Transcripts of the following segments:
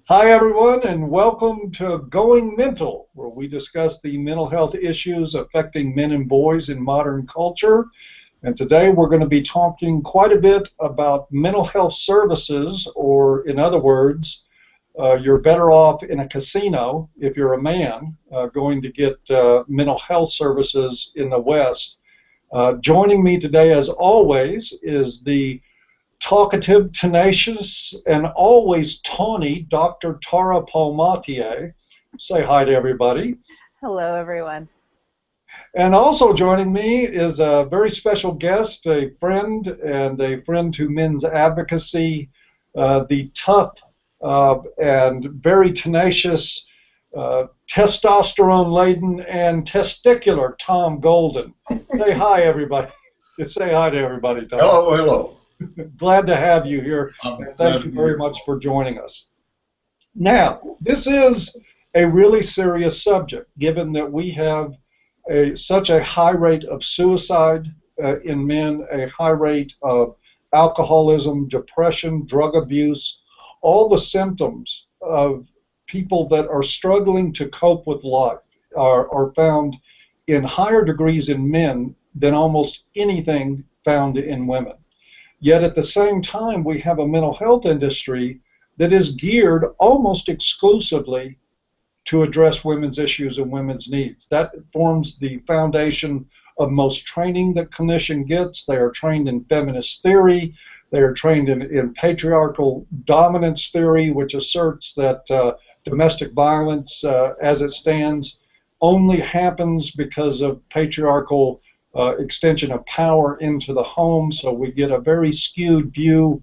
Hi, everyone, and welcome to Going Mental, where we discuss the mental health issues affecting men and boys in modern culture. And today we're going to be talking quite a bit about mental health services, or in other words, you're better off in a casino if you're a man going to get mental health services in the West. Joining me today, as always, is the talkative, tenacious, and always tawny Dr. Tara Palmatier. Say hi to everybody. Hello, everyone. And also joining me is a very special guest, a friend to men's advocacy, the tough and very tenacious, testosterone-laden, and testicular Tom Golden. Say hi, everybody. Say hi to everybody, Tom. Hello, hello. Glad to have you here. Thank you very much for joining us. Now, this is a really serious subject, given that we have such a high rate of suicide in men, a high rate of alcoholism, depression, drug abuse, all the symptoms of people that are struggling to cope with life are found in higher degrees in men than almost anything found in women. Yet at the same time, we have a mental health industry that is geared almost exclusively to address women's issues and women's needs. That forms the foundation of most training that clinician gets. They are trained in feminist theory. They are trained in patriarchal dominance theory, which asserts that domestic violence, as it stands, only happens because of patriarchal extension of power into the home. So we get a very skewed view.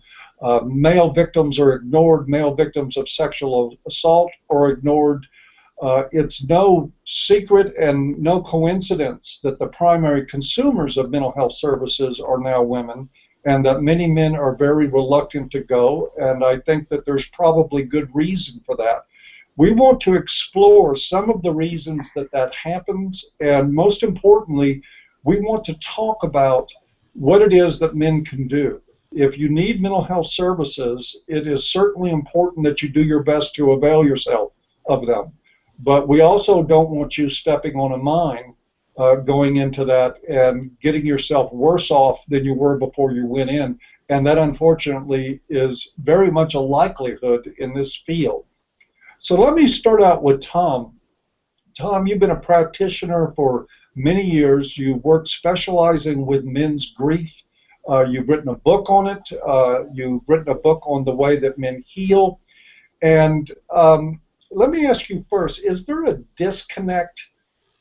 Male victims are ignored. Male victims of sexual assault are ignored. It's no secret and no coincidence that the primary consumers of mental health services are now women, and that many men are very reluctant to go, and I think that there's probably good reason for that. We want to explore some of the reasons that that happens, and most importantly, we want to talk about what it is that men can do. If you need mental health services, it is certainly important that you do your best to avail yourself of them. But we also don't want you stepping on a mine going into that and getting yourself worse off than you were before you went in. And that, unfortunately, is very much a likelihood in this field. So let me start out with Tom. Tom, you've been a practitioner for many years. You work specializing with men's grief. You've written a book on it. You've written a book on the way that men heal. And let me ask you first, is there a disconnect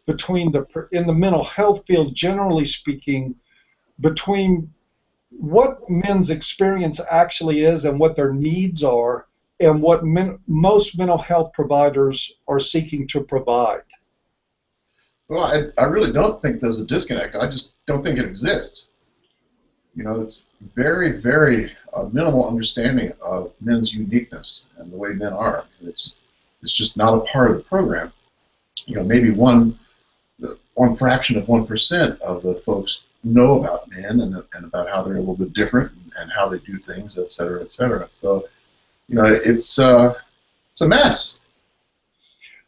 between in the mental health field, generally speaking, between what men's experience actually is and what their needs are and what most mental health providers are seeking to provide? Well, I really don't think there's a disconnect. I just don't think it exists. You know, it's very, very minimal understanding of men's uniqueness and the way men are. It's just not a part of the program. You know, maybe one fraction of 1% of the folks know about men and about how they're a little bit different and how they do things, et cetera, et cetera. So, you know, it's a mess.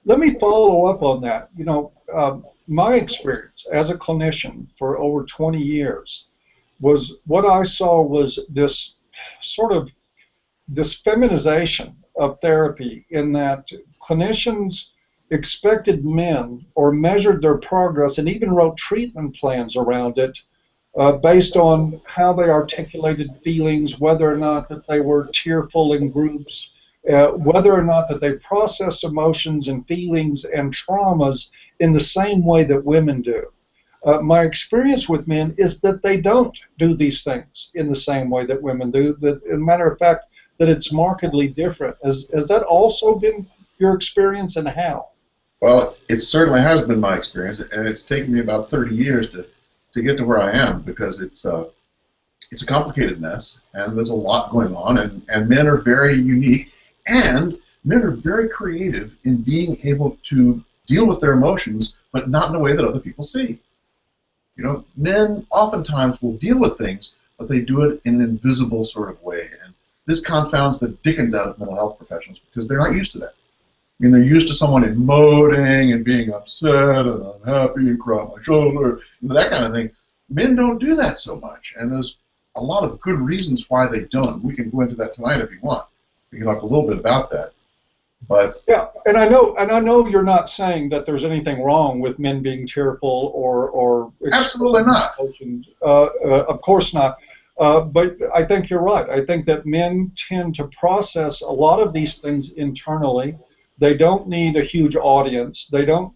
Let me follow up on that. You know, my experience as a clinician for over 20 years was what I saw was this sort of this feminization of therapy, in that clinicians expected men or measured their progress and even wrote treatment plans around it based on how they articulated feelings, whether or not that they were tearful in groups, whether or not that they processed emotions and feelings and traumas in the same way that women do. My experience with men is that they don't do these things in the same way that women do. That, as a matter of fact, that it's markedly different. Has that also been your experience, and how? Well, it certainly has been my experience, and it's taken me about 30 years to get to where I am, because it's a complicated mess, and there's a lot going on, and men are very unique, and men are very creative in being able to deal with their emotions, but not in a way that other people see. You know, men oftentimes will deal with things, but they do it in an invisible sort of way, this confounds the dickens out of mental health professionals because they're not used to that. I mean, they're used to someone emoting and being upset and unhappy and cry on my shoulder, that kind of thing. Men don't do that so much, and there's a lot of good reasons why they don't. We can go into that tonight if you want. We can talk a little bit about that. But yeah, and I know you're not saying that there's anything wrong with men being tearful or absolutely not. Emotions. Of course not. But I think you're right. I think that men tend to process a lot of these things internally. They don't need a huge audience. They don't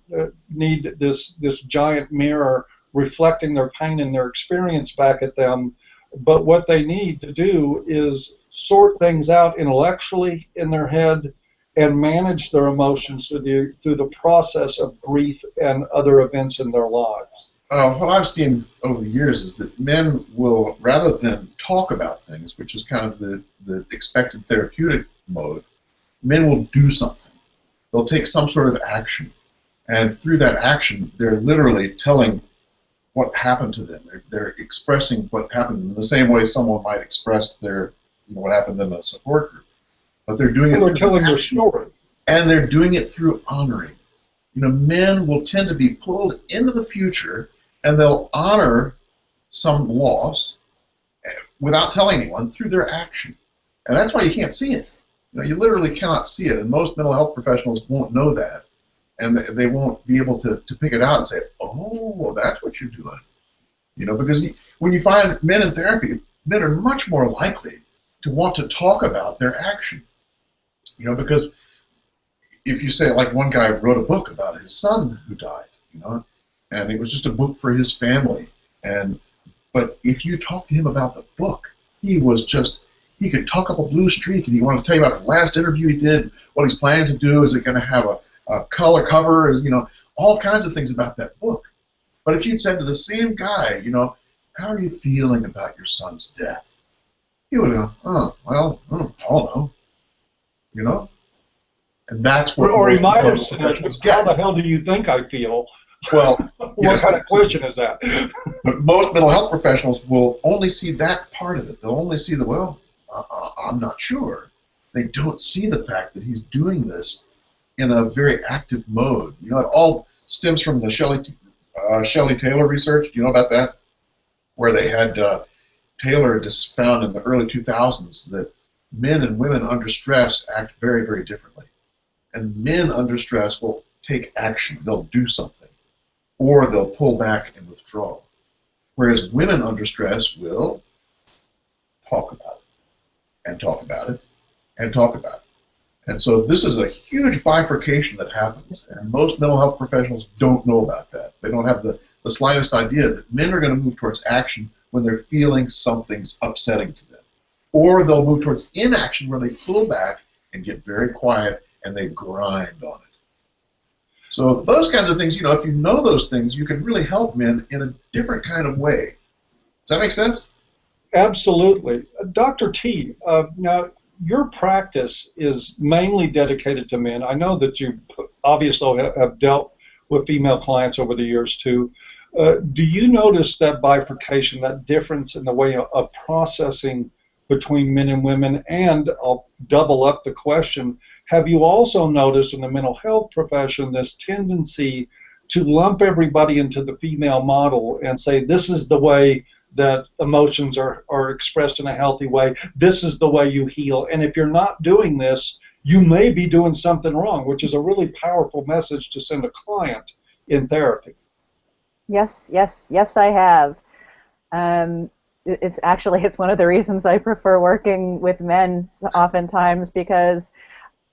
need this giant mirror reflecting their pain and their experience back at them. But what they need to do is sort things out intellectually in their head and manage their emotions through the process of grief and other events in their lives. What I've seen over the years is that men will, rather than talk about things, which is kind of the expected therapeutic mode, men will do something. They'll take some sort of action. And through that action, they're literally telling what happened to them. They're expressing what happened in the same way someone might express their, what happened to them in a support group. But they're doing it through telling their story. And they're doing it through honoring. Men will tend to be pulled into the future, and they'll honor some loss without telling anyone through their action. And that's why you can't see it. You literally cannot see it, and most mental health professionals won't know that, and they won't be able to pick it out and say, oh, well, that's what you're doing. Because when you find men in therapy, men are much more likely to want to talk about their action. Because if you say, like one guy wrote a book about his son who died, and it was just a book for his family, but if you talk to him about the book, he could talk up a blue streak, and he wanted to tell you about the last interview he did, what he's planning to do, is it going to have a color cover, all kinds of things about that book. But if you'd said to the same guy, how are you feeling about your son's death? He would go, oh, well, I don't know. And that's what. Or he might have said, how the hell do you think I feel? Well, what kind of question is that? But most mental health professionals will only see that part of it. They'll only see I'm not sure. They don't see the fact that he's doing this in a very active mode. It all stems from the Shelley Taylor research. Do you know about that? Where they had Taylor just found in the early 2000s that men and women under stress act very, very differently. And men under stress will take action. They'll do something. Or they'll pull back and withdraw. Whereas women under stress will talk about it, and talk about it, and talk about it. And so this is a huge bifurcation that happens, and most mental health professionals don't know about that. They don't have the slightest idea that men are going to move towards action when they're feeling something's upsetting to them. Or they'll move towards inaction where they pull back and get very quiet and they grind on it. So those kinds of things, if you know those things, you can really help men in a different kind of way. Does that make sense? Absolutely. Dr. T, now your practice is mainly dedicated to men. I know that you obviously have dealt with female clients over the years too. Do you notice that bifurcation, that difference in the way of processing between men and women? And I'll double up the question, have you also noticed in the mental health profession this tendency to lump everybody into the female model and say this is the way that emotions are expressed in a healthy way, this is the way you heal, and if you're not doing this, you may be doing something wrong, which is a really powerful message to send a client in therapy? Yes, I have. It's one of the reasons I prefer working with men oftentimes, because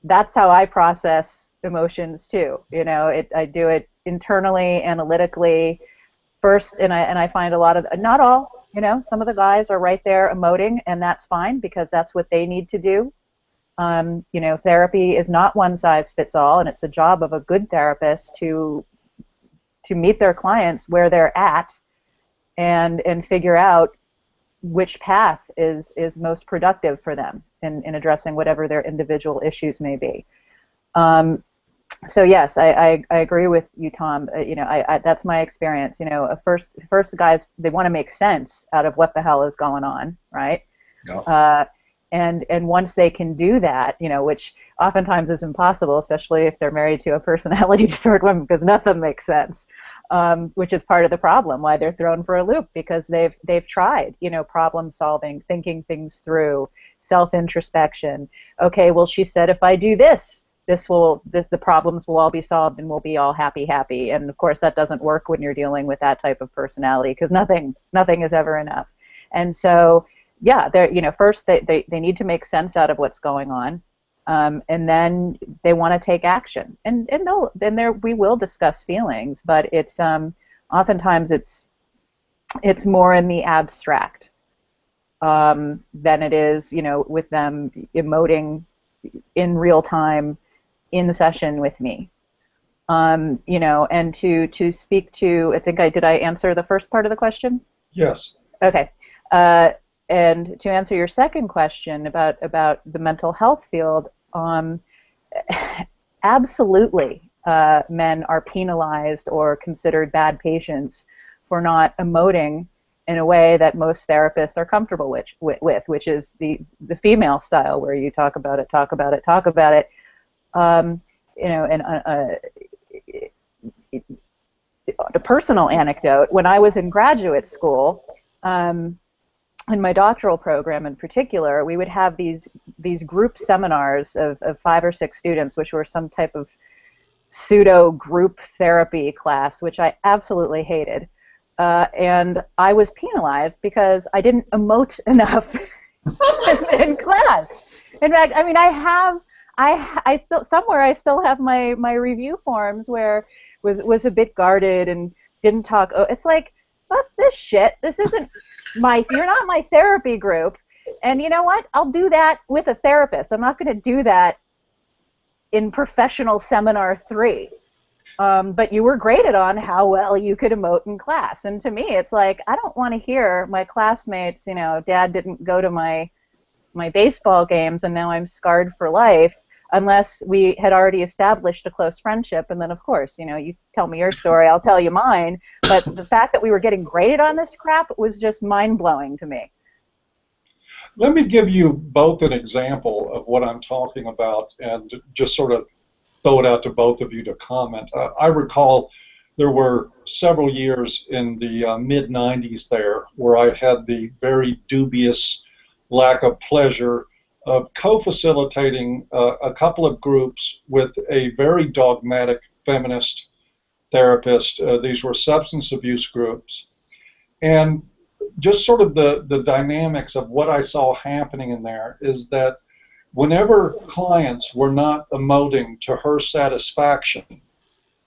that's how I process emotions too. I do it internally, analytically first, and I find a lot of, not all, some of the guys are right there emoting, and that's fine because that's what they need to do. Therapy is not one size fits all, and it's a job of a good therapist to meet their clients where they're at and figure out which path is most productive for them in addressing whatever their individual issues may be. So yes, I agree with you, Tom. That's my experience. First guys, they want to make sense out of what the hell is going on, right? Yeah. And once they can do that, you know, which oftentimes is impossible, especially if they're married to a personality disordered woman, because nothing makes sense, which is part of the problem, why they're thrown for a loop, because they've tried, you know, problem solving, thinking things through, self-introspection. Okay, well, she said if I do this, the problems will all be solved and we'll be all happy. And of course, that doesn't work when you're dealing with that type of personality, because nothing is ever enough. And so, yeah, they're, you know, first they need to make sense out of what's going on, and then they want to take action. And we will discuss feelings, but it's oftentimes it's more in the abstract than it is, you know, with them emoting in real time in the session with me. You know, and to speak to, did I answer the first part of the question? Yes. Okay. And to answer your second question about the mental health field, absolutely, men are penalized or considered bad patients for not emoting in a way that most therapists are comfortable with, which is the female style, where you talk about it. You know, and a personal anecdote: when I was in graduate school, in my doctoral program in particular, we would have these group seminars of 5 or 6 students, which were some type of pseudo group therapy class, which I absolutely hated. And I was penalized because I didn't emote enough in class. In fact, I mean, I still somewhere I still have my review forms where was a bit guarded and didn't talk. Oh, it's like, fuck this shit. This isn't you're not my therapy group. And you know what? I'll do that with a therapist. I'm not going to do that in professional seminar 3. But you were graded on how well you could emote in class. And to me, it's like, I don't want to hear my classmates, you know, Dad didn't go to my baseball games and now I'm scarred for life, unless we had already established a close friendship. And then, of course, you know, you tell me your story, I'll tell you mine. But the fact that we were getting graded on this crap was just mind-blowing to me. Let me give you both an example of what I'm talking about and just sort of throw it out to both of you to comment. I recall there were several years in the mid-90s there where I had the very dubious lack of pleasure of co-facilitating a couple of groups with a very dogmatic feminist therapist. These were substance abuse groups. And just sort of the dynamics of what I saw happening in there is that whenever clients were not emoting to her satisfaction,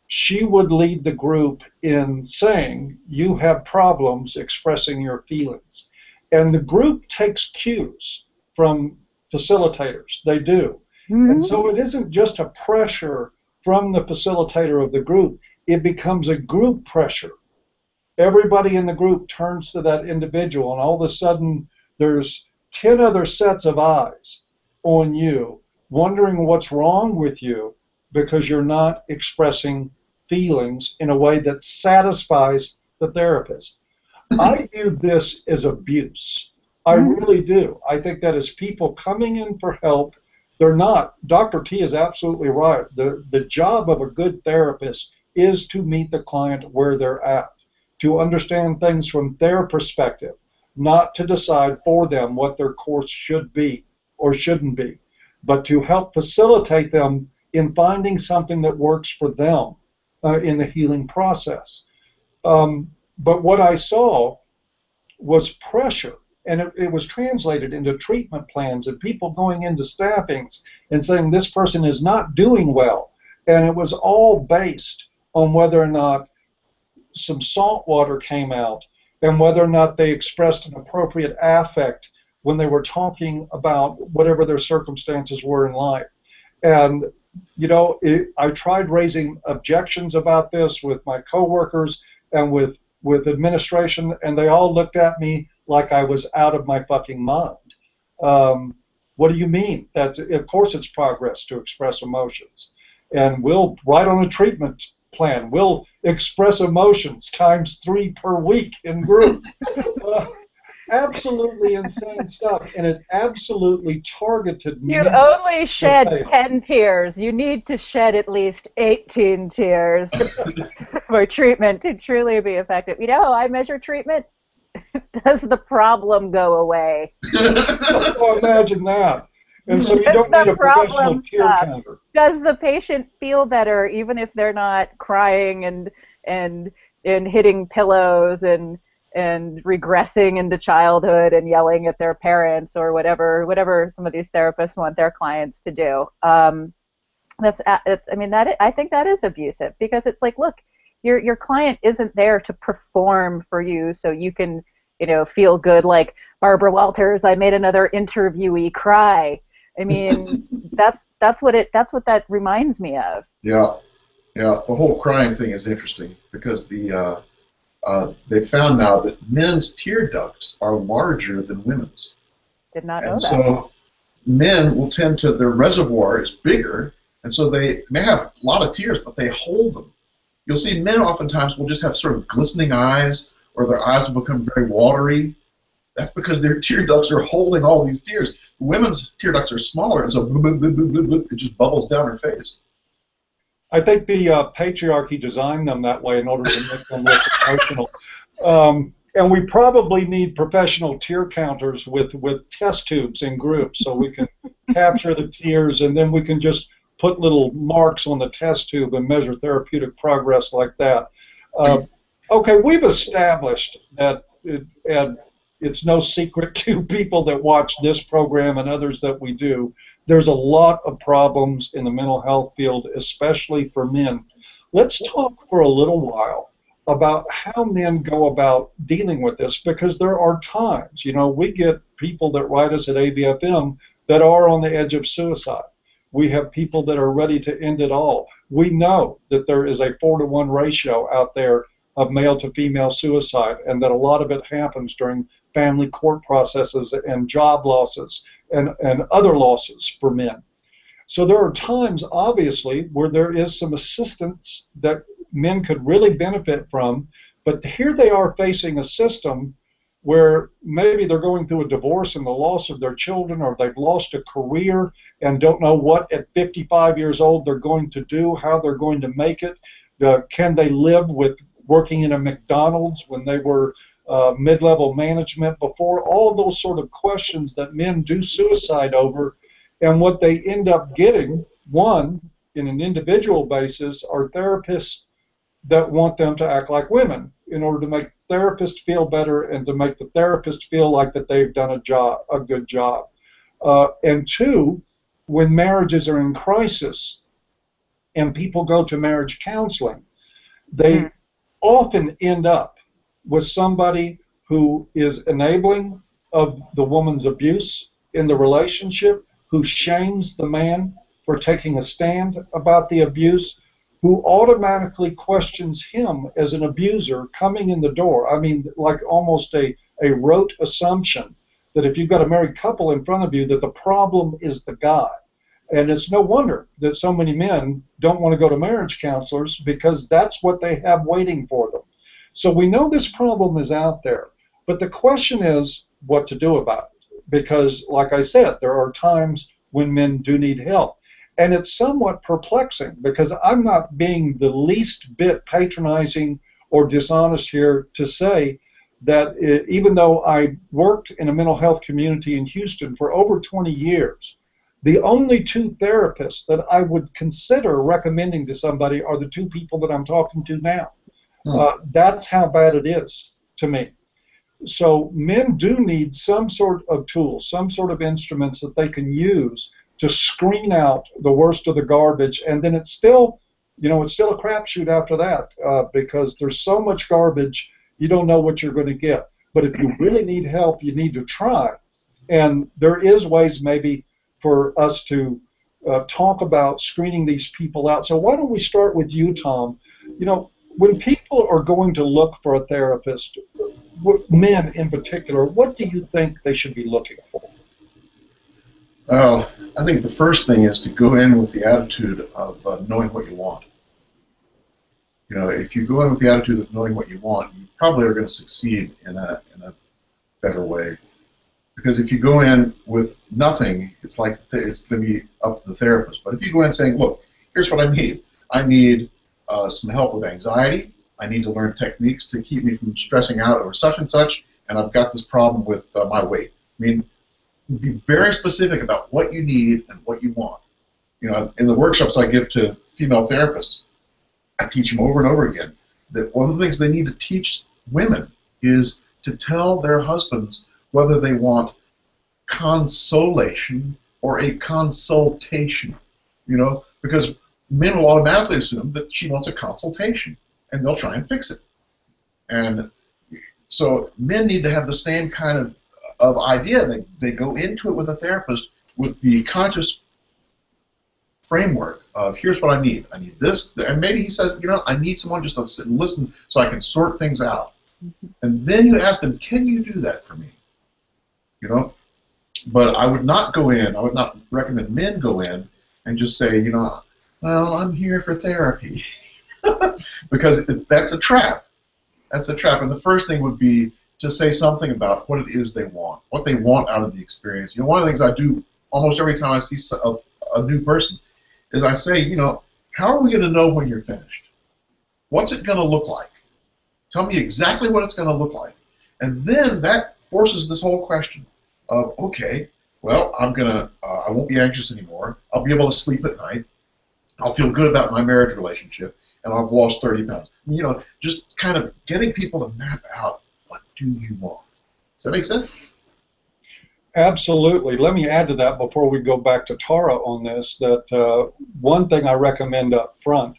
she would lead the group in saying, you have problems expressing your feelings. And the group takes cues from facilitators. They do. Mm-hmm. And so it isn't just a pressure from the facilitator of the group. It becomes a group pressure. Everybody in the group turns to that individual, and all of a sudden there's 10 other sets of eyes on you, wondering what's wrong with you because you're not expressing feelings in a way that satisfies the therapist. I view this as abuse. I really do. I think that as people coming in for help, they're not. Dr. T is absolutely right. The job of a good therapist is to meet the client where they're at, to understand things from their perspective, not to decide for them what their course should be or shouldn't be, but to help facilitate them in finding something that works for them in the healing process. But what I saw was pressure, and it was translated into treatment plans and people going into staffings and saying this person is not doing well. And it was all based on whether or not some salt water came out and whether or not they expressed an appropriate affect when they were talking about whatever their circumstances were in life. And, you know, I tried raising objections about this with my coworkers and with administration, and they all looked at me like I was out of my fucking mind. What do you mean? Of course it's progress to express emotions. And we'll write on a treatment plan. We'll express emotions ×3 per week in group. absolutely insane stuff, and it absolutely targeted You men. only shed 10 tears. You need to shed at least 18 tears for treatment to truly be effective. You know how I measure treatment? Does the problem go away? Oh, imagine that. And so you Does don't need the a professional problem tear stop? counter. Does the patient feel better even if they're not crying and hitting pillows and regressing into childhood and yelling at their parents or whatever some of these therapists want their clients to do? I think that is abusive, because it's like, look, your client isn't there to perform for you so you can, feel good, like Barbara Walters, I made another interviewee cry. I mean, that's what that reminds me of. Yeah, yeah. The whole crying thing is interesting because they found now that men's tear ducts are larger than women's. Did not know And that. so men will tend to, their reservoir is bigger, and so they may have a lot of tears, but they hold them. You'll see men oftentimes will just have sort of glistening eyes, or their eyes will become very watery. That's because their tear ducts are holding all these tears. Women's tear ducts are smaller, and so it just bubbles down her face. I think the patriarchy designed them that way in order to make them look emotional. And we probably need professional tear counters with test tubes in groups so we can capture the tears, and then we can just put little marks on the test tube and measure therapeutic progress like that. Okay, we've established that, and it's no secret to people that watch this program and others that we do, there's a lot of problems in the mental health field, especially for men. Let's talk for a little while about how men go about dealing with this, because there are times, we get people that write us at ABFM that are on the edge of suicide. We have people that are ready to end it all. We know that there is a 4-to-1 ratio out there of male to female suicide, and that a lot of it happens during family court processes and job losses and other losses for men. So there are times, obviously, where there is some assistance that men could really benefit from, but here they are facing a system where maybe they're going through a divorce and the loss of their children, or they've lost a career and don't know what at 55 years old they're going to do, how they're going to make it. Can they live with working in a McDonald's when they were mid-level management before? All those sort of questions that men do suicide over. And what they end up getting, one, in an individual basis, are therapists that want them to act like women in order to make the therapist feel better and to make the therapist feel like that they've done a good job. And two, when marriages are in crisis and people go to marriage counseling, they often end up with somebody who is enabling of the woman's abuse in the relationship, who shames the man for taking a stand about the abuse, who automatically questions him as an abuser coming in the door. I mean, like almost a rote assumption that if you've got a married couple in front of you, that the problem is the guy. And it's no wonder that so many men don't want to go to marriage counselors, because that's what they have waiting for them. So we know this problem is out there, but the question is what to do about it. Because, like I said, there are times when men do need help. And it's somewhat perplexing, because I'm not being the least bit patronizing or dishonest here to say that even though I worked in a mental health community in Houston for over 20 years, the only two therapists that I would consider recommending to somebody are the two people that I'm talking to now. That's how bad it is to me. So men do need some sort of tools, some sort of instruments that they can use to screen out the worst of the garbage, and then it's still a crapshoot after that, because there's so much garbage, you don't know what you're going to get. But if you really need help, you need to try. And there is ways maybe for us to talk about screening these people out. So why don't we start with you, Tom? When people are going to look for a therapist, men in particular, what do you think they should be looking for? Well, I think the first thing is to go in with the attitude of knowing what you want. If you go in with the attitude of knowing what you want, you probably are going to succeed in a better way. Because if you go in with nothing, it's like it's going to be up to the therapist. But if you go in saying, look, here's what I need. I need some help with anxiety. I need to learn techniques to keep me from stressing out over such and such, and I've got this problem with my weight. I mean, be very specific about what you need and what you want. You know, in the workshops I give to female therapists, I teach them over and over again that one of the things they need to teach women is to tell their husbands whether they want consolation or a consultation, you know, because men will automatically assume that she wants a consultation, and they'll try and fix it. And so men need to have the same kind of idea. They go into it with a therapist with the conscious framework of, here's what I need. I need this, and maybe he says, you know, I need someone just to sit and listen so I can sort things out. And then you ask them, can you do that for me? You know? But I would not go in, I would not recommend men go in and just say, you know, well, I'm here for therapy. Because that's a trap. That's a trap. And the first thing would be to say something about what it is they want, what they want out of the experience. You know, one of the things I do almost every time I see a new person is I say, you know, how are we going to know when you're finished? What's it going to look like? Tell me exactly what it's going to look like. And then that forces this whole question of, okay, well, I won't be anxious anymore. I'll be able to sleep at night. I'll feel good about my marriage relationship, and I've lost 30 pounds. You know, just kind of getting people to map out, what do you want? Does that make sense? Absolutely. Let me add to that before we go back to Tara on this, that one thing I recommend up front,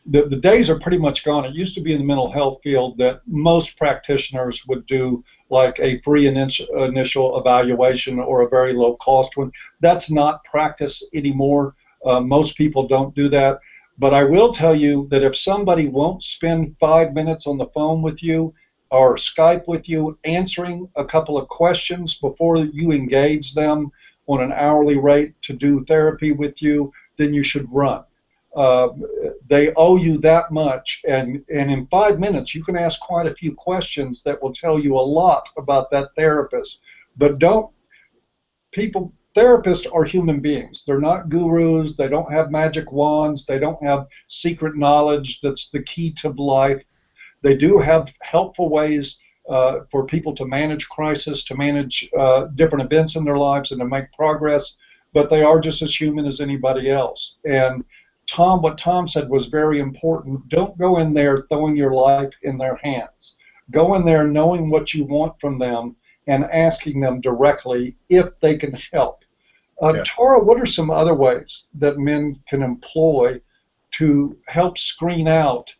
the days are pretty much gone. It used to be in the mental health field that most practitioners would do like a free initial evaluation or a very low cost one. That's not practice anymore. Most people don't do that. But I will tell you that if somebody won't spend 5 minutes on the phone with you or Skype with you answering a couple of questions before you engage them on an hourly rate to do therapy with you, then you should run. They owe you that much, and in 5 minutes you can ask quite a few questions that will tell you a lot about that therapist. But therapists are human beings. They're not gurus. They don't have magic wands. They don't have secret knowledge that's the key to life. They do have helpful ways for people to manage crisis, to manage different events in their lives, and to make progress, but they are just as human as anybody else. And what Tom said was very important. Don't go in there throwing your life in their hands. Go in there knowing what you want from them and asking them directly if they can help. Tara, what are some other ways that men can employ to help screen out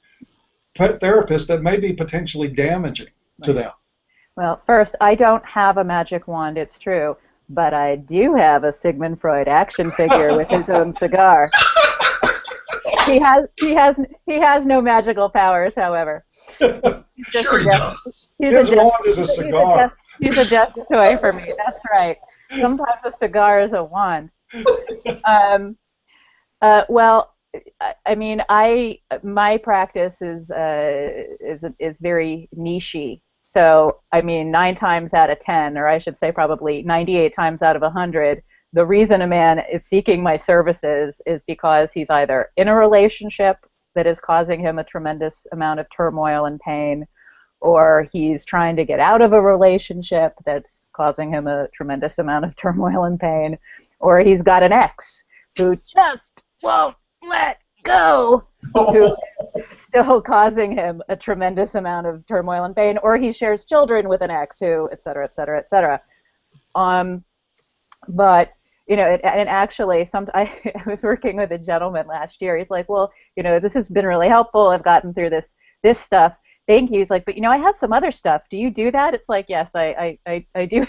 therapists that may be potentially damaging to them? Well, first, I don't have a magic wand, it's true, but I do have a Sigmund Freud action figure with his own cigar. He has no magical powers, however. Sure he does. His wand is a cigar. He's a just toy for me, that's right. Sometimes a cigar is a wand. Well, I mean, my practice is very niche-y. So, I mean, 9 times out of 10, or I should say probably 98 times out of 100, the reason a man is seeking my services is because he's either in a relationship that is causing him a tremendous amount of turmoil and pain, or he's trying to get out of a relationship that's causing him a tremendous amount of turmoil and pain, or he's got an ex who just won't let go, who is still causing him a tremendous amount of turmoil and pain, or he shares children with an ex who, et cetera, et cetera, et cetera. But, you know, and actually, I was working with a gentleman last year. He's like, well, you know, this has been really helpful. I've gotten through this stuff. Thank you. He's like, but, you know, I have some other stuff. Do you do that? It's like, yes, I do.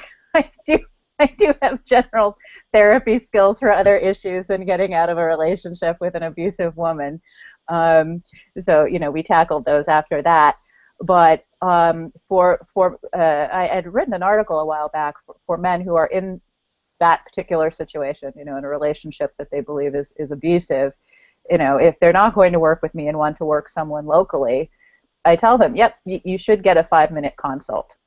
I do have general therapy skills for other issues than getting out of a relationship with an abusive woman. So, you know, we tackled those after that. But I had written an article a while back for men who are in that particular situation, you know, in a relationship that they believe is abusive. You know, if they're not going to work with me and want to work someone locally, I tell them, yep, you should get a 5-minute consult.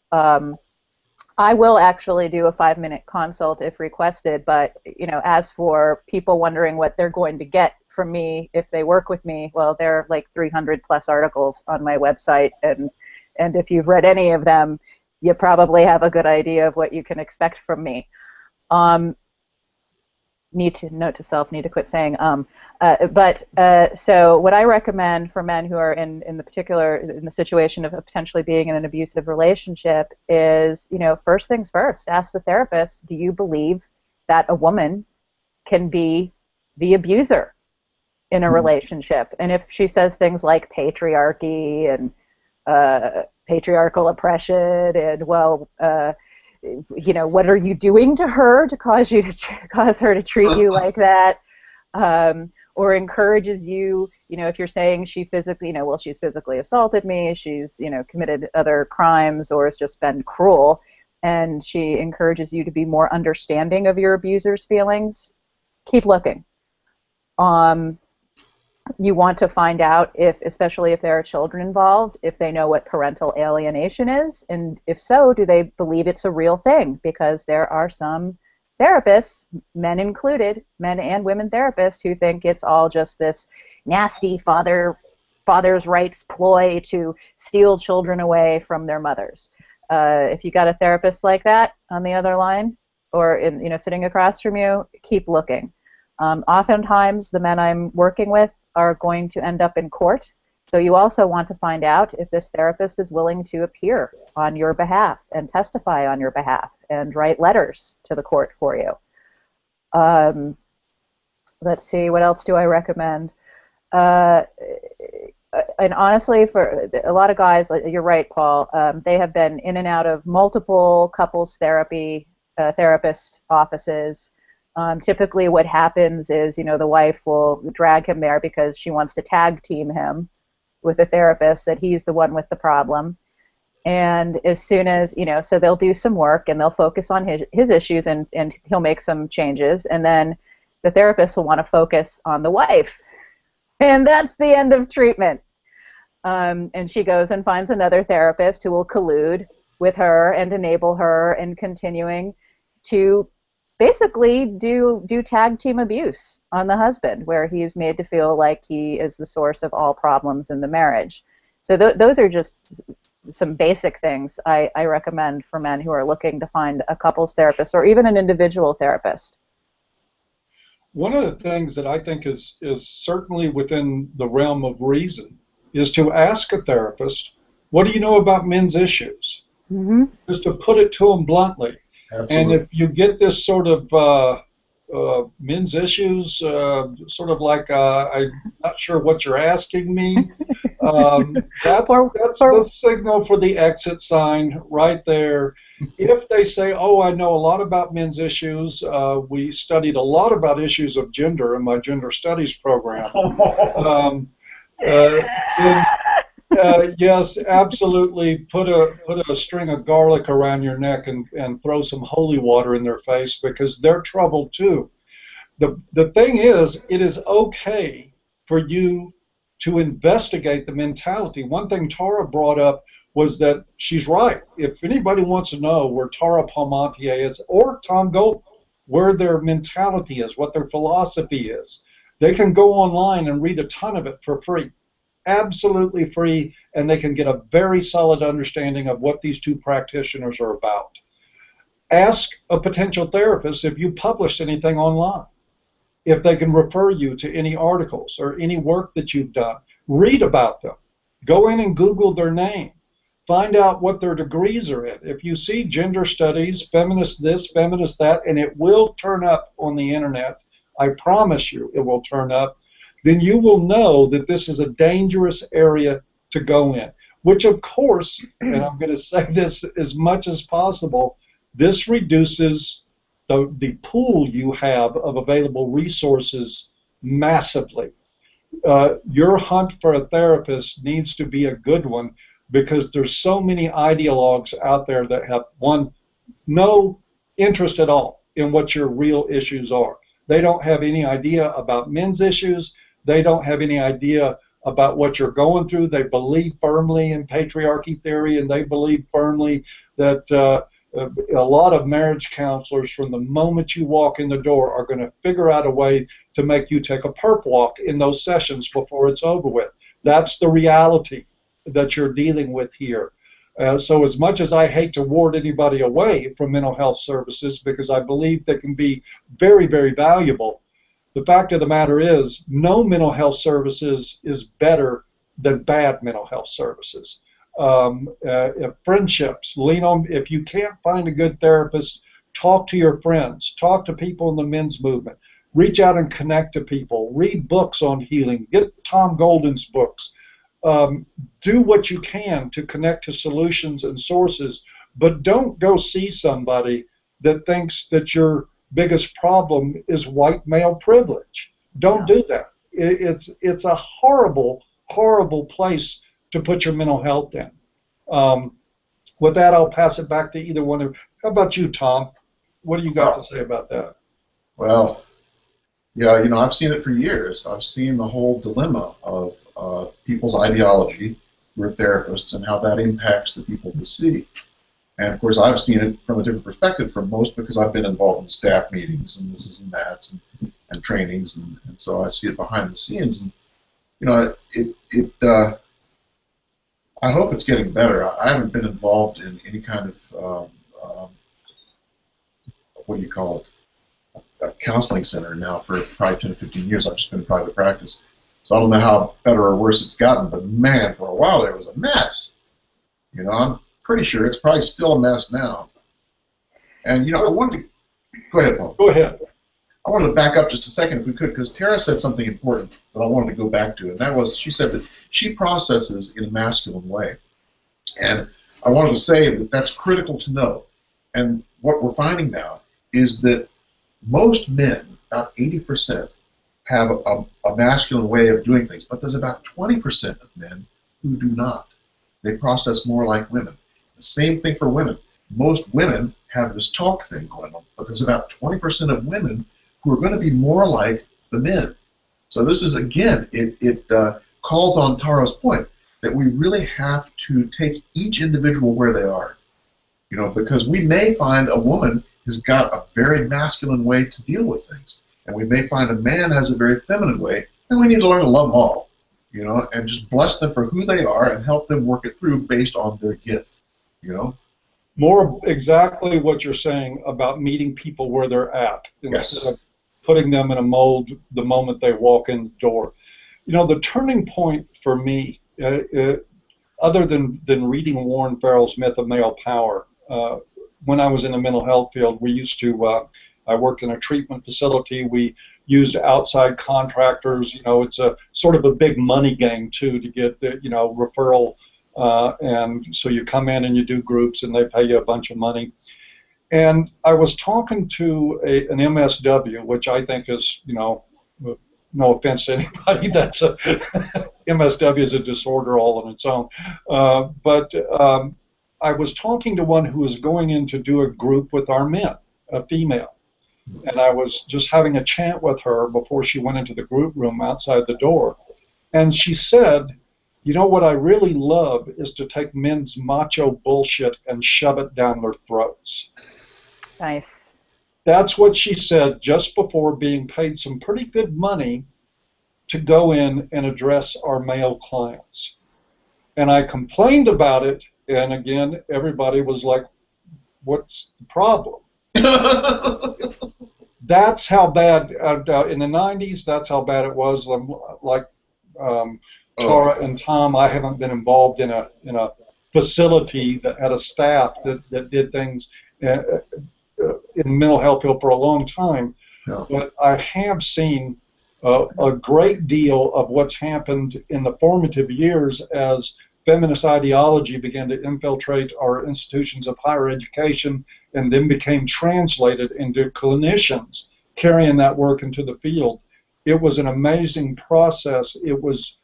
I will actually do a 5-minute consult if requested, but as for people wondering what they're going to get from me if they work with me, well, there are like 300 plus articles on my website, and if you've read any of them, you probably have a good idea of what you can expect from me. Need to quit saying so what I recommend for men who are in the situation of potentially being in an abusive relationship is, first things first, ask the therapist, do you believe that a woman can be the abuser in a relationship? And if she says things like patriarchy and patriarchal oppression and, well, what are you doing to her to cause her to treat you like that? Or encourages you, if you're saying she physically, she's physically assaulted me, she's, committed other crimes, or has just been cruel, and she encourages you to be more understanding of your abuser's feelings, keep looking. You want to find out especially if there are children involved, if they know what parental alienation is, and if so, do they believe it's a real thing? Because there are some therapists, men included, men and women therapists, who think it's all just this nasty father's rights ploy to steal children away from their mothers. If you got a therapist like that on the other line, or sitting across from you, keep looking. Oftentimes, the men I'm working with are going to end up in court. So you also want to find out if this therapist is willing to appear on your behalf and testify on your behalf and write letters to the court for you. Let's see, what else do I recommend? And honestly, for a lot of guys, you're right, Paul, they have been in and out of multiple couples therapist offices. Typically what happens is, the wife will drag him there because she wants to tag team him with a therapist, that he's the one with the problem. And as soon as, so they'll do some work and they'll focus on his issues, and he'll make some changes. And then the therapist will want to focus on the wife. And that's the end of treatment. And she goes and finds another therapist who will collude with her and enable her in continuing to basically do tag team abuse on the husband, where he's made to feel like he is the source of all problems in the marriage. So those are just some basic things I recommend for men who are looking to find a couples therapist or even an individual therapist. One of the things that I think is certainly within the realm of reason is to ask a therapist, what do you know about men's issues? Mm-hmm. Just to put it to them bluntly. Absolutely. And if you get this sort of men's issues, sort of like I'm not sure what you're asking me, that's the signal for the exit sign right there. If they say, oh, I know a lot about men's issues, we studied a lot about issues of gender in my gender studies program. Yes, absolutely. Put a string of garlic around your neck and throw some holy water in their face, because they're troubled too. The thing is, it is okay for you to investigate the mentality. One thing Tara brought up was that she's right. If anybody wants to know where Tara Palmentier is, or Tom Gold, where their mentality is, what their philosophy is, they can go online and read a ton of it for free. Absolutely free, and they can get a very solid understanding of what these two practitioners are about. Ask a potential therapist if you published anything online, if they can refer you to any articles or any work that you've done. Read about them. Go in and Google their name. Find out what their degrees are in. If you see gender studies, feminist this, feminist that, and it will turn up on the internet, I promise you it will turn up, then you will know that this is a dangerous area to go in. Which, of course, and I'm going to say this as much as possible, this reduces the pool you have of available resources massively. Your hunt for a therapist needs to be a good one, because there's so many ideologues out there that have, one, no interest at all in what your real issues are. They don't have any idea about men's issues. They don't have any idea about what you're going through. They believe firmly in patriarchy theory, and they believe firmly that A lot of marriage counselors, from the moment you walk in the door, are going to figure out a way to make you take a perp walk in those sessions before it's over with. That's the reality that you're dealing with here. So as much as I hate to ward anybody away from mental health services, because I believe they can be very, very valuable, the fact of the matter is no mental health services is better than bad mental health services. Friendships, lean on, if you can't find a good therapist, talk to your friends, talk to people in the men's movement, reach out and connect to people, read books on healing, get Tom Golden's books. Do what you can to connect to solutions and sources, but don't go see somebody that thinks that your biggest problem is white male privilege. Don't do that. It's a horrible, horrible place to put your mental health in. With that, I'll pass it back to either one of you. How about you, Tom? What do you got to say about that? Well, yeah, I've seen it for years. I've seen the whole dilemma of people's ideology, who are therapists, and how that impacts the people they see. And of course, I've seen it from a different perspective from most, because I've been involved in staff meetings and this and that and trainings, and so I see it behind the scenes. And I hope it's getting better. I haven't been involved in any kind of what do you call it, a counseling center now for probably 10 or 15 years. I've just been in private practice. So I don't know how better or worse it's gotten, but man, for a while there was a mess. I'm pretty sure it's probably still a mess now. And I wanted to go ahead, Paul. Go ahead. I wanted to back up just a second, if we could, because Tara said something important that I wanted to go back to, and that was, she said that she processes in a masculine way. And I wanted to say that that's critical to know. And what we're finding now is that most men, about 80%, have a masculine way of doing things, but there's about 20% of men who do not. They process more like women. The same thing for women. Most women have this talk thing going on, but there's about 20% of women who are going to be more like the men. So this is, again, it calls on Taro's point that we really have to take each individual where they are. Because we may find a woman who's got a very masculine way to deal with things, and we may find a man has a very feminine way, and we need to learn to love them all, and just bless them for who they are and help them work it through based on their gift, More exactly what you're saying about meeting people where they're at, instead of putting them in a mold the moment they walk in the door. The turning point for me, other than reading Warren Farrell's Myth of Male Power, when I was in the mental health field, we used to, I worked in a treatment facility. We used outside contractors. It's a sort of a big money game too, to get the, referral. And so you come in and you do groups and they pay you a bunch of money. And I was talking to an MSW, which I think is, no offense to anybody, that's a MSW is a disorder all on its own. But I was talking to one who was going in to do a group with our men, a female. And I was just having a chat with her before she went into the group room outside the door. And she said, what I really love is to take men's macho bullshit and shove it down their throats. Nice. That's what she said just before being paid some pretty good money to go in and address our male clients. And I complained about it, and again, everybody was like, what's the problem? That's how bad, in the 90s, that's how bad it was. Like Tara and Tom, I haven't been involved in a facility that had a staff that did things in mental health field for a long time. Yeah. But I have seen a great deal of what's happened in the formative years as feminist ideology began to infiltrate our institutions of higher education and then became translated into clinicians carrying that work into the field. It was an amazing process. It was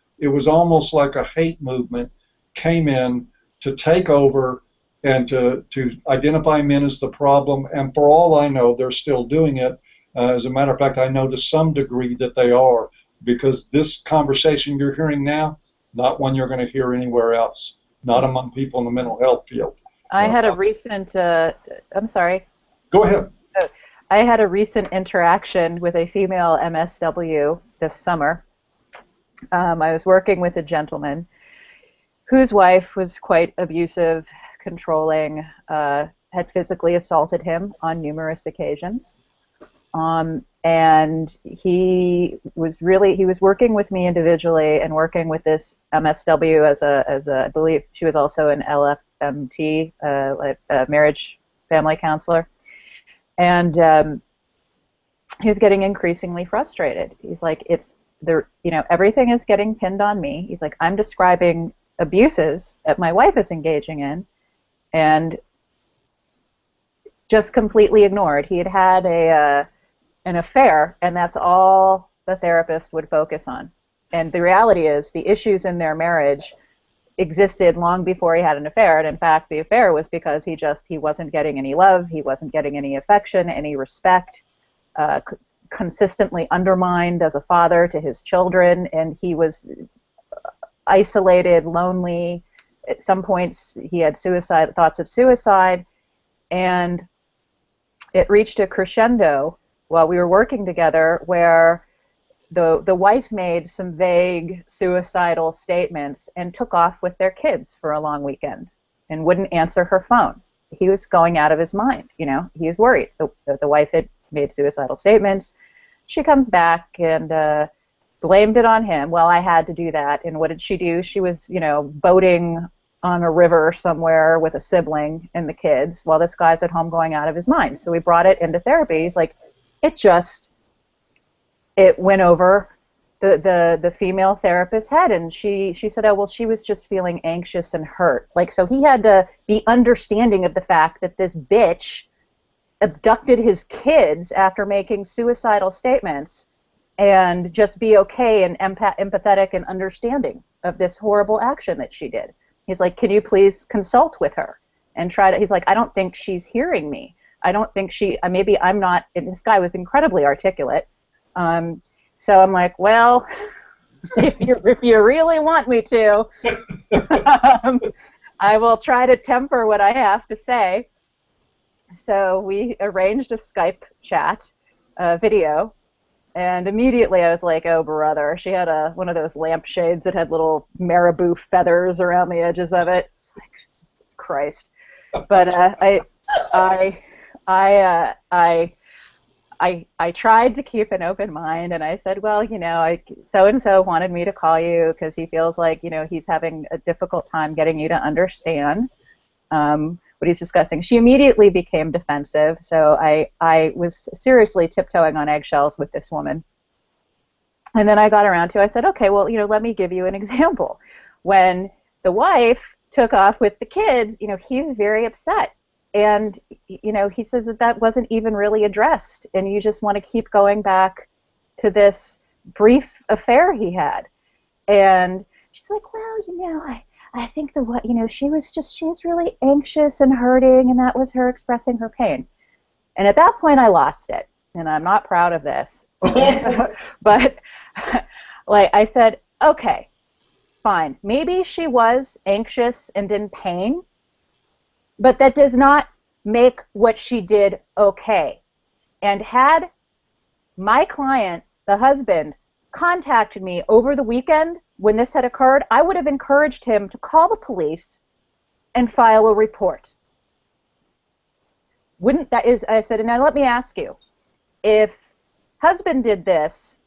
almost like a hate movement came in to take over and to identify men as the problem. And for all I know, they're still doing it. As a matter of fact, I know to some degree that they are, because this conversation you're hearing now, not one you're going to hear anywhere else, not among people in the mental health field. I had a recent, I'm sorry. Go ahead. I had a recent interaction with a female MSW this summer. I was working with a gentleman whose wife was quite abusive, controlling, had physically assaulted him on numerous occasions. And he was working with me individually and working with this MSW I believe she was also an LFMT, like a marriage family counselor. And he was getting increasingly frustrated. He's like, everything is getting pinned on me. He's like, I'm describing abuses that my wife is engaging in, and just completely ignored. He had had an affair, and that's all the therapist would focus on. And the reality is, the issues in their marriage existed long before he had an affair. And in fact, the affair was because he wasn't getting any love, he wasn't getting any affection, any respect, consistently undermined as a father to his children, and he was isolated, lonely. At some points, he had thoughts of suicide, and it reached a crescendo while we were working together where the wife made some vague suicidal statements and took off with their kids for a long weekend and wouldn't answer her phone. He was going out of his mind. He was worried. The wife had made suicidal statements. She comes back and blamed it on him. Well, I had to do that. And what did she do? She was, boating on a river somewhere with a sibling and the kids while this guy's at home going out of his mind. So we brought it into therapy. He's like, it went over the female therapist's head, and she said, oh, well, she was just feeling anxious and hurt. Like, so he had to be understanding of the fact that this bitch abducted his kids after making suicidal statements and just be okay and empathetic and understanding of this horrible action that she did. He's like, can you please consult with her and he's like, I don't think she's hearing me. I don't think maybe I'm not, and this guy was incredibly articulate. So I'm like, well, if you really want me to, I will try to temper what I have to say. So we arranged a Skype chat video, and immediately I was like, oh, brother. She had one of those lampshades that had little marabou feathers around the edges of it. It's like, Jesus Christ. But I tried to keep an open mind, and I said, well, so-and-so wanted me to call you because he feels like, he's having a difficult time getting you to understand what he's discussing. She immediately became defensive, so I was seriously tiptoeing on eggshells with this woman. And then I got around to, I said, okay, well, let me give you an example. When the wife took off with the kids, he's very upset. And, he says that wasn't even really addressed, and you just want to keep going back to this brief affair he had. And she's like, well, I think she was really anxious and hurting, and that was her expressing her pain. And at that point, I lost it, and I'm not proud of this. But, like, I said, okay, fine. Maybe she was anxious and in pain, but that does not make what she did okay. And had my client, the husband, contacted me over the weekend when this had occurred, I would have encouraged him to call the police and file a report. I said, and now let me ask you, if husband did this,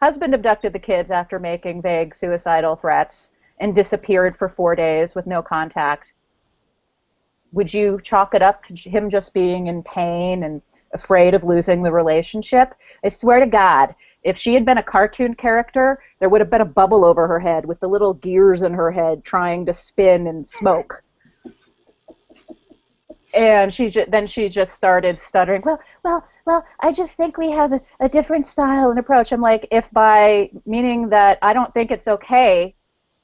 husband abducted the kids after making vague suicidal threats and disappeared for 4 days with no contact, would you chalk it up to him just being in pain and afraid of losing the relationship? I swear to God, if she had been a cartoon character, there would have been a bubble over her head with the little gears in her head trying to spin and smoke. And then she just started stuttering, well, I just think we have a different style and approach. I'm like, if by meaning that I don't think it's okay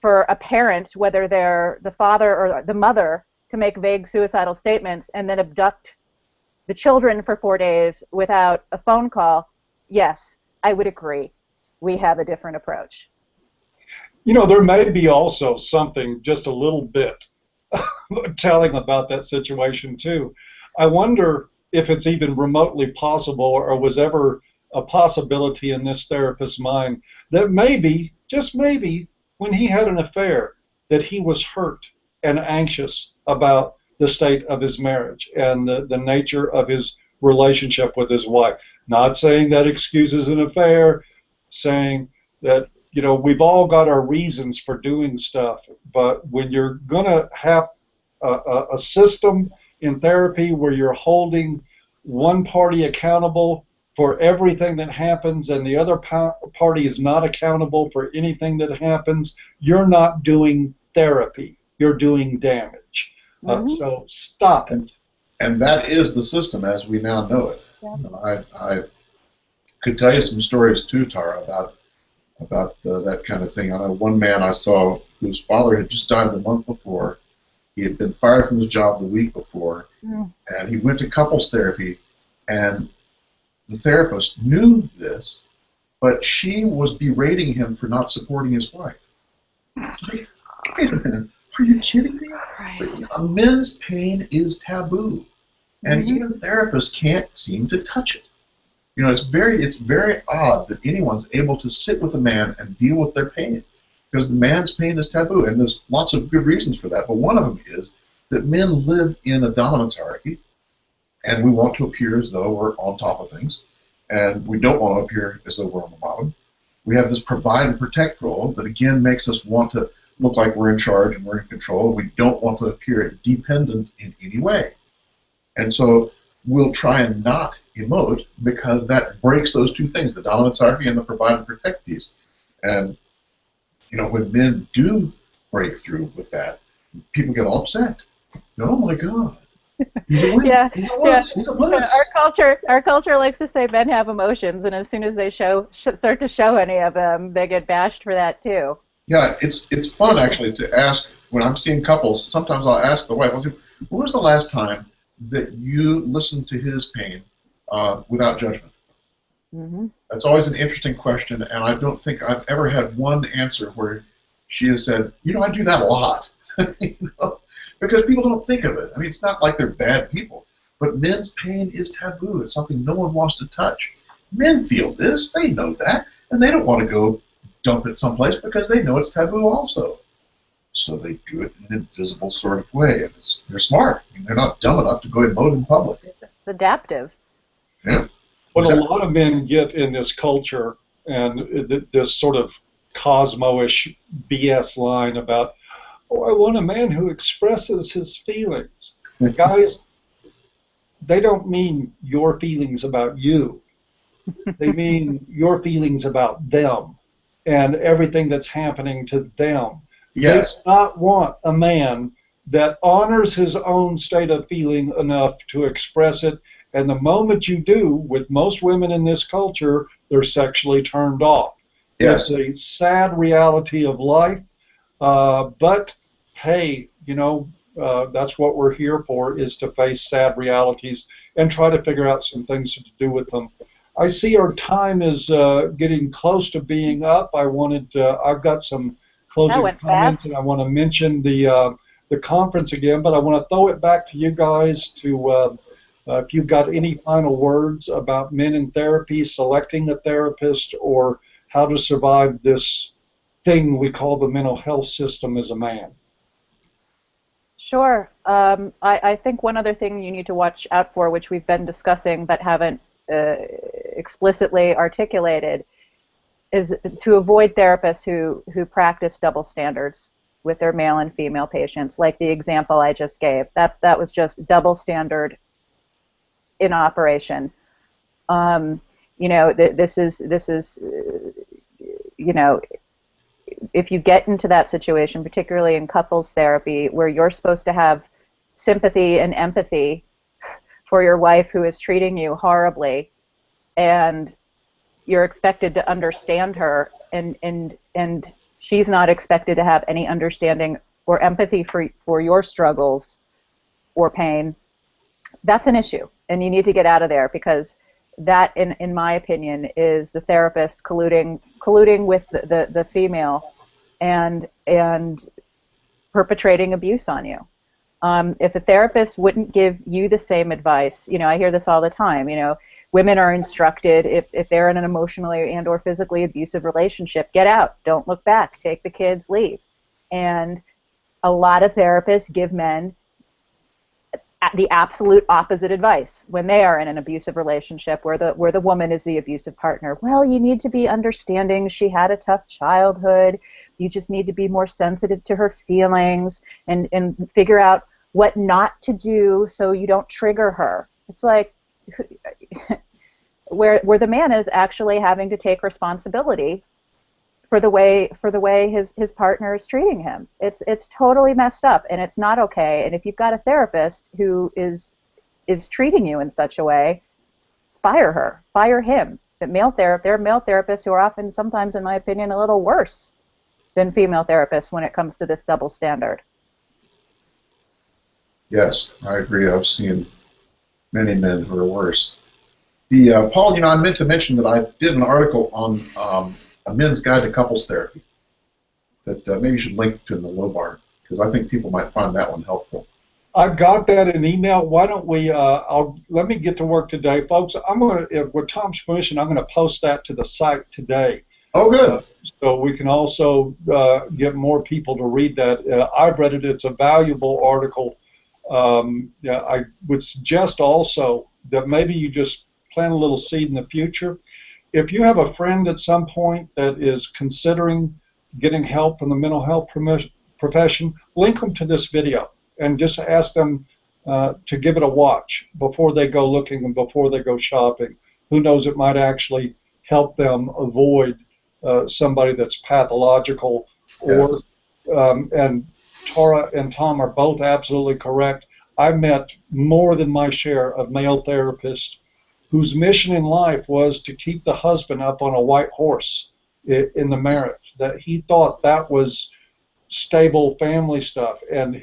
for a parent, whether they're the father or the mother, to make vague suicidal statements and then abduct the children for 4 days without a phone call, yes, I would agree. We have a different approach. There may be also something just a little bit telling about that situation too. I wonder if it's even remotely possible or was ever a possibility in this therapist's mind that maybe, just maybe, when he had an affair, that he was hurt and anxious about the state of his marriage and the nature of his relationship with his wife. Not saying that excuses an affair, saying that, you know, we've all got our reasons for doing stuff, but when you're going to have a system in therapy where you're holding one party accountable for everything that happens and the other party is not accountable for anything that happens, you're not doing therapy. You're doing damage. So stop it. And that is the system as we now know it. Yeah. I could tell you some stories too, Tara, about that kind of thing. I know one man I saw whose father had just died the month before. He had been fired from his job the week before, and he went to couples therapy, and the therapist knew this, but she was berating him for not supporting his wife. Wait a minute, are you kidding me? A men's pain is taboo, and even therapists can't seem to touch it. You know, it's very odd that anyone's able to sit with a man and deal with their pain, because the man's pain is taboo, and there's lots of good reasons for that. But one of them is that men live in a dominance hierarchy, and we want to appear as though we're on top of things, and we don't want to appear as though we're on the bottom. We have this provide and protect role that again makes us want to look like we're in charge and we're in control. We don't want to appear dependent in any way, and so we'll try and not emote because that breaks those two things, the dominance hierarchy and the provide and protect piece. And you know, when men do break through with that, people get all upset. Oh my God, he's a win. Yeah, He's a wuss. He's a wuss. Our culture likes to say men have emotions, and as soon as they start to show any of them, they get bashed for that too. Yeah, it's fun actually to ask when I'm seeing couples. Sometimes I'll ask the wife, I'll say, "When was the last time that you listened to his pain without judgment?" That's always an interesting question, and I don't think I've ever had one answer where she has said, "You know, I do that a lot," you know, because people don't think of it. I mean, it's not like they're bad people, but men's pain is taboo. It's something no one wants to touch. Men feel this, they know that, and they don't want to go dump it someplace because they know it's taboo also. So they do it in an invisible sort of way, and they're smart. I mean, they're not dumb enough to go and emote in public. It's adaptive. Yeah. What a lot of men get in this culture and this sort of Cosmo-ish BS line about, oh, I want a man who expresses his feelings. Guys, they don't mean your feelings about you. They mean your feelings about them and everything that's happening to them. Yes. They do not want a man that honors his own state of feeling enough to express it. And the moment you do, with most women in this culture, they're sexually turned off. Yes. It's a sad reality of life, but hey, you know, that's what we're here for, is to face sad realities and try to figure out some things to do with them. I see our time is getting close to being up. I've got some closing comments, and I want to mention the conference again, but I want to throw it back to you guys to if you've got any final words about men in therapy, selecting a therapist, or how to survive this thing we call the mental health system as a man. Sure. I think one other thing you need to watch out for, which we've been discussing but haven't explicitly articulated, is to avoid therapists who practice double standards with their male and female patients, like the example I just gave. That was just double standard in operation. You know, this is you know, if you get into that situation, particularly in couples therapy, where you're supposed to have sympathy and empathy for your wife who is treating you horribly, and you're expected to understand her, and she's not expected to have any understanding or empathy for your struggles or pain, that's an issue, and you need to get out of there, because that, in my opinion, is the therapist colluding with the female and perpetrating abuse on you. If a therapist wouldn't give you the same advice, you know, I hear this all the time, you know, women are instructed if they're in an emotionally and or physically abusive relationship, get out, don't look back, take the kids, leave. And a lot of therapists give men the absolute opposite advice when they are in an abusive relationship where the woman is the abusive partner. Well, you need to be understanding. She had a tough childhood. You just need to be more sensitive to her feelings and figure out what not to do so you don't trigger her. It's like where the man is actually having to take responsibility for the way his partner is treating him. It's totally messed up, and it's not okay. And if you've got a therapist who is treating you in such a way, fire her, fire him. There are male therapists who are often, sometimes in my opinion, a little worse than female therapists when it comes to this double standard. Yes, I agree. I've seen many men who are worse. Paul, you know, I meant to mention that I did an article on a men's guide to couples therapy that maybe you should link to in the low bar, because I think people might find that one helpful. I've got that in email. Why don't we? Let me get to work today, folks. I'm going to, with Tom's permission, I'm going to post that to the site today. Oh, good. So we can also get more people to read that. I've read it. It's a valuable article. Yeah, I would suggest also that maybe you just plant a little seed in the future. If you have a friend at some point that is considering getting help in the mental health profession, link them to this video and just ask them to give it a watch before they go looking and before they go shopping. Who knows, it might actually help them avoid somebody that's pathological. Or and Tara and Tom are both absolutely correct. I met more than my share of male therapists whose mission in life was to keep the husband up on a white horse in the marriage, that he thought that was stable family stuff, and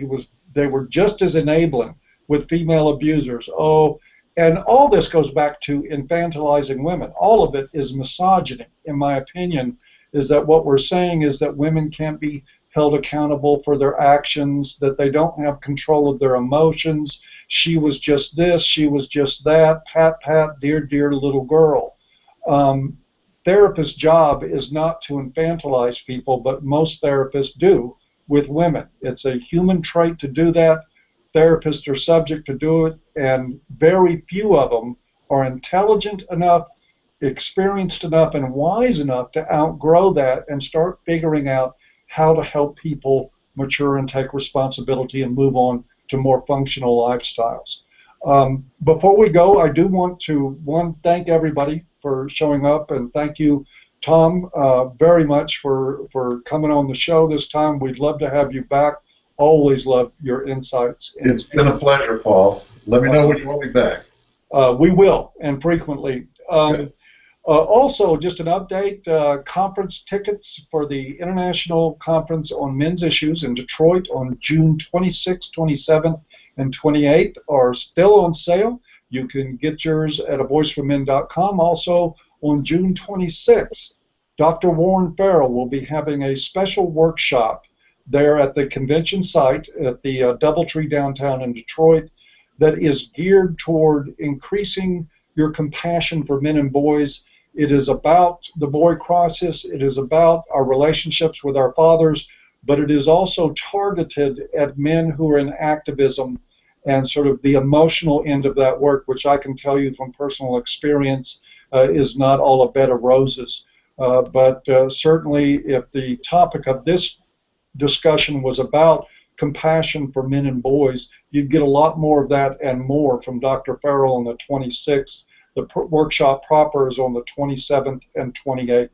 they were just as enabling with female abusers. Oh, and all this goes back to infantilizing women. All of it is misogyny, in my opinion, is that what we're saying is that women can't be held accountable for their actions, that they don't have control of their emotions. She was just this, she was just that, pat, pat, dear, dear little girl. Therapist's job is not to infantilize people, but most therapists do with women. It's a human trait to do that. Therapists are subject to do it, and very few of them are intelligent enough, experienced enough, and wise enough to outgrow that and start figuring out how to help people mature and take responsibility and move on to more functional lifestyles. Before we go, I do want to, thank everybody for showing up, and thank you, Tom, very much for coming on the show this time. We'd love to have you back. Always love your insights. It's been a pleasure, Paul. Let me know when you want me back. We will, and frequently. Also, just an update, conference tickets for the International Conference on Men's Issues in Detroit on June 26th, 27th, and 28th are still on sale. You can get yours at avoiceformen.com. Also, on June 26th, Dr. Warren Farrell will be having a special workshop there at the convention site at the Doubletree downtown in Detroit that is geared toward increasing your compassion for men and boys. It is about the boy crisis. It is about our relationships with our fathers, but it is also targeted at men who are in activism and sort of the emotional end of that work, which I can tell you from personal experience is not all a bed of roses. But certainly if the topic of this discussion was about compassion for men and boys, you'd get a lot more of that and more from Dr. Farrell on the 26th. The workshop proper is on the 27th and 28th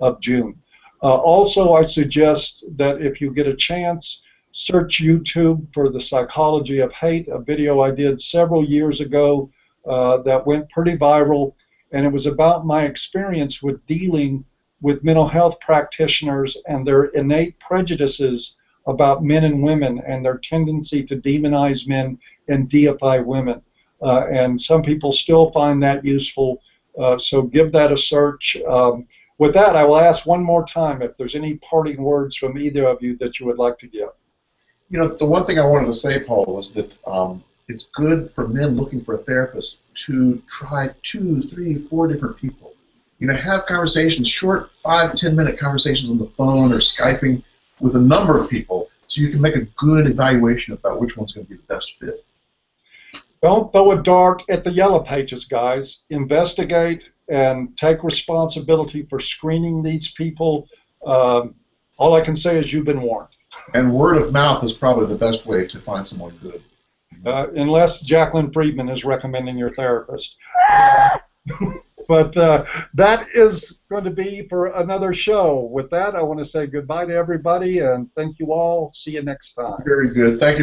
of June. Also, I suggest that if you get a chance, search YouTube for The Psychology of Hate, a video I did several years ago that went pretty viral, and it was about my experience with dealing with mental health practitioners and their innate prejudices about men and women and their tendency to demonize men and deify women. And some people still find that useful, so give that a search. With that, I will ask one more time if there's any parting words from either of you that you would like to give. You know, the one thing I wanted to say, Paul, was that it's good for men looking for a therapist to try 2, 3, 4 different people. You know, have conversations, short 5, 10-minute conversations on the phone or Skyping with a number of people, so you can make a good evaluation about which one's going to be the best fit. Don't throw a dart at the yellow pages, guys. Investigate and take responsibility for screening these people. All I can say is you've been warned. And word of mouth is probably the best way to find someone good. Unless Jacqueline Friedman is recommending your therapist. But that is going to be for another show. With that, I want to say goodbye to everybody and thank you all. See you next time. Very good. Thank you.